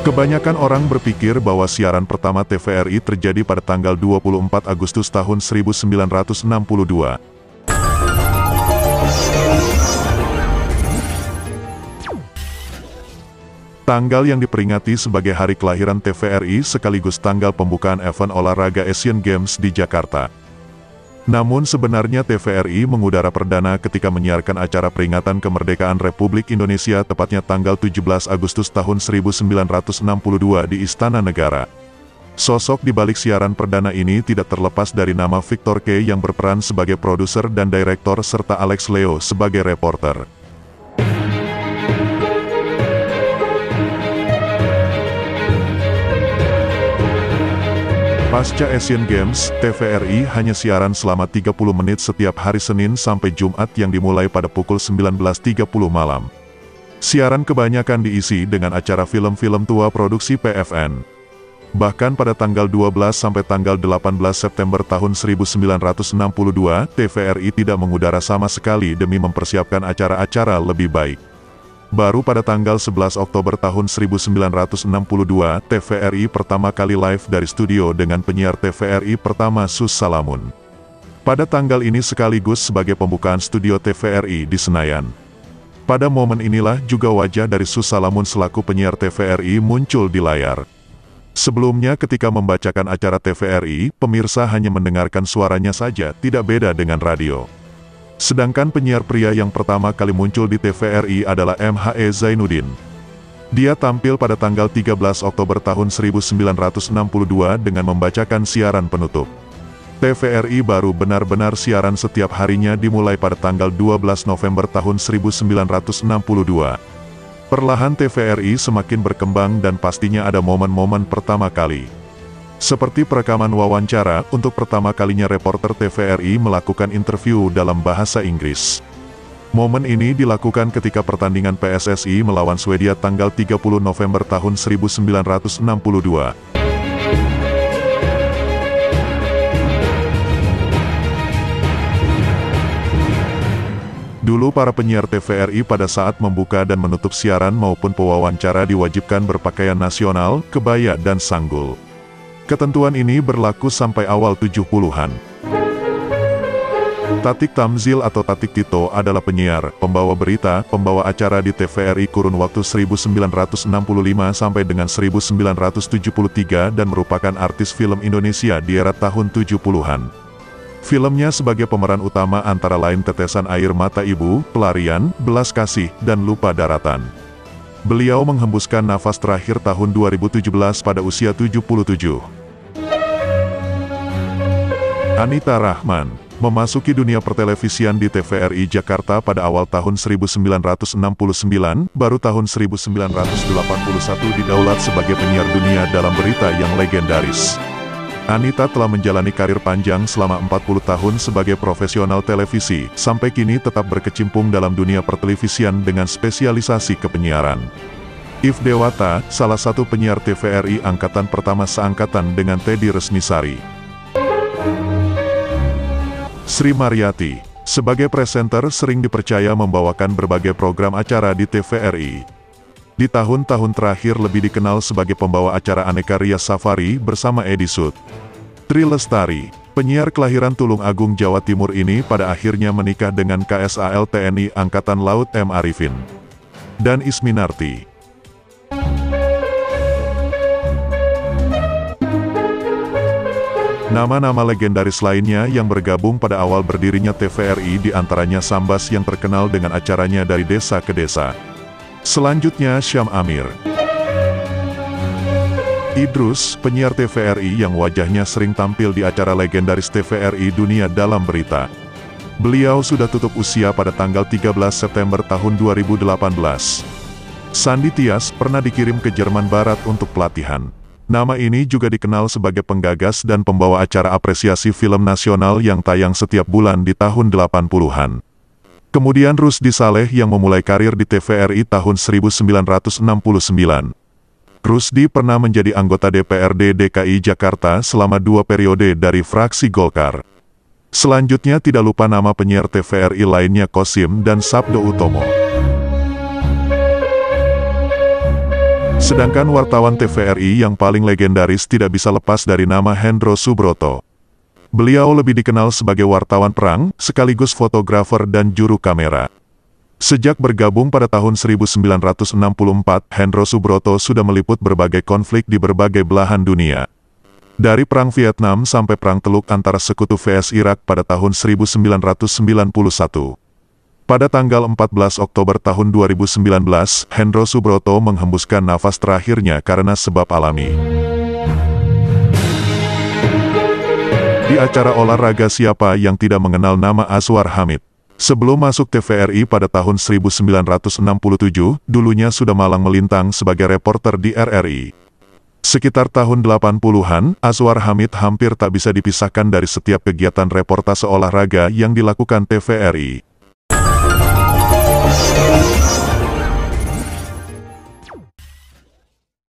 Kebanyakan orang berpikir bahwa siaran pertama TVRI terjadi pada tanggal 24 Agustus tahun 1962. Tanggal yang diperingati sebagai hari kelahiran TVRI sekaligus tanggal pembukaan event olahraga Asian Games di Jakarta. Namun sebenarnya TVRI mengudara perdana ketika menyiarkan acara peringatan kemerdekaan Republik Indonesia tepatnya tanggal 17 Agustus tahun 1962 di Istana Negara. Sosok di balik siaran perdana ini tidak terlepas dari nama Victor K yang berperan sebagai produser dan direktor serta Alex Leo sebagai reporter. Pasca Asian Games, TVRI hanya siaran selama 30 menit setiap hari Senin sampai Jumat yang dimulai pada pukul 19.30 malam. Siaran kebanyakan diisi dengan acara film-film tua produksi PFN. Bahkan pada tanggal 12 sampai tanggal 18 September tahun 1962, TVRI tidak mengudara sama sekali demi mempersiapkan acara-acara lebih baik. Baru pada tanggal 11 Oktober tahun 1962, TVRI pertama kali live dari studio dengan penyiar TVRI pertama Sus Salamun. Pada tanggal ini sekaligus sebagai pembukaan studio TVRI di Senayan. Pada momen inilah juga wajah dari Sus Salamun selaku penyiar TVRI muncul di layar. Sebelumnya ketika membacakan acara TVRI, pemirsa hanya mendengarkan suaranya saja, tidak beda dengan radio. Sedangkan penyiar pria yang pertama kali muncul di TVRI adalah M.H.E. Zainuddin. Dia tampil pada tanggal 13 Oktober tahun 1962 dengan membacakan siaran penutup. TVRI baru benar-benar siaran setiap harinya dimulai pada tanggal 12 November tahun 1962. Perlahan TVRI semakin berkembang dan pastinya ada momen-momen pertama kali. Seperti perekaman wawancara, untuk pertama kalinya reporter TVRI melakukan interview dalam bahasa Inggris. Momen ini dilakukan ketika pertandingan PSSI melawan Swedia tanggal 30 November tahun 1962. Dulu para penyiar TVRI pada saat membuka dan menutup siaran maupun pewawancara diwajibkan berpakaian nasional, kebaya dan sanggul. Ketentuan ini berlaku sampai awal 70-an. Tatik Tamzil atau Tatik Tito adalah penyiar, pembawa berita, pembawa acara di TVRI kurun waktu 1965 sampai dengan 1973 dan merupakan artis film Indonesia di era tahun 70-an. Filmnya sebagai pemeran utama antara lain Tetesan Air Mata Ibu, Pelarian, Belas Kasih, dan Lupa Daratan. Beliau menghembuskan nafas terakhir tahun 2017 pada usia 77. Anita Rahman memasuki dunia pertelevisian di TVRI Jakarta pada awal tahun 1969, baru tahun 1981 didaulat sebagai penyiar dunia dalam berita yang legendaris. Anita telah menjalani karir panjang selama 40 tahun sebagai profesional televisi, sampai kini tetap berkecimpung dalam dunia pertelevisian dengan spesialisasi kepenyiaran. If Dewata, salah satu penyiar TVRI angkatan pertama seangkatan dengan Teddy Resmisari. Sri Maryati, sebagai presenter sering dipercaya membawakan berbagai program acara di TVRI. Di tahun-tahun terakhir lebih dikenal sebagai pembawa acara Aneka Rias Safari bersama Edi Sud. Tri Lestari, penyiar kelahiran Tulung Agung Jawa Timur ini pada akhirnya menikah dengan KSAL TNI Angkatan Laut M. Arifin. Dan Isminarti. Nama-nama legendaris lainnya yang bergabung pada awal berdirinya TVRI diantaranya Sambas yang terkenal dengan acaranya Dari Desa ke Desa. Selanjutnya Syam Amir. Idrus, penyiar TVRI yang wajahnya sering tampil di acara legendaris TVRI Dunia Dalam Berita. Beliau sudah tutup usia pada tanggal 13 September tahun 2018. Sandi Tias pernah dikirim ke Jerman Barat untuk pelatihan. Nama ini juga dikenal sebagai penggagas dan pembawa acara apresiasi film nasional yang tayang setiap bulan di tahun 80-an. Kemudian Rusdi Saleh yang memulai karir di TVRI tahun 1969. Rusdi pernah menjadi anggota DPRD DKI Jakarta selama 2 periode dari fraksi Golkar. Selanjutnya tidak lupa nama penyiar TVRI lainnya Kosim dan Sabdo Utomo. Sedangkan wartawan TVRI yang paling legendaris tidak bisa lepas dari nama Hendro Subroto. Beliau lebih dikenal sebagai wartawan perang, sekaligus fotografer dan juru kamera. Sejak bergabung pada tahun 1964, Hendro Subroto sudah meliput berbagai konflik di berbagai belahan dunia. Dari Perang Vietnam sampai Perang Teluk antara Sekutu vs Irak pada tahun 1991. Pada tanggal 14 Oktober tahun 2019, Hendro Subroto menghembuskan nafas terakhirnya karena sebab alami. Di acara olahraga Siapa yang tidak mengenal nama Azwar Hamid? Sebelum masuk TVRI pada tahun 1967, dulunya sudah malang melintang sebagai reporter di RRI. Sekitar tahun 80-an, Azwar Hamid hampir tak bisa dipisahkan dari setiap kegiatan reportase olahraga yang dilakukan TVRI.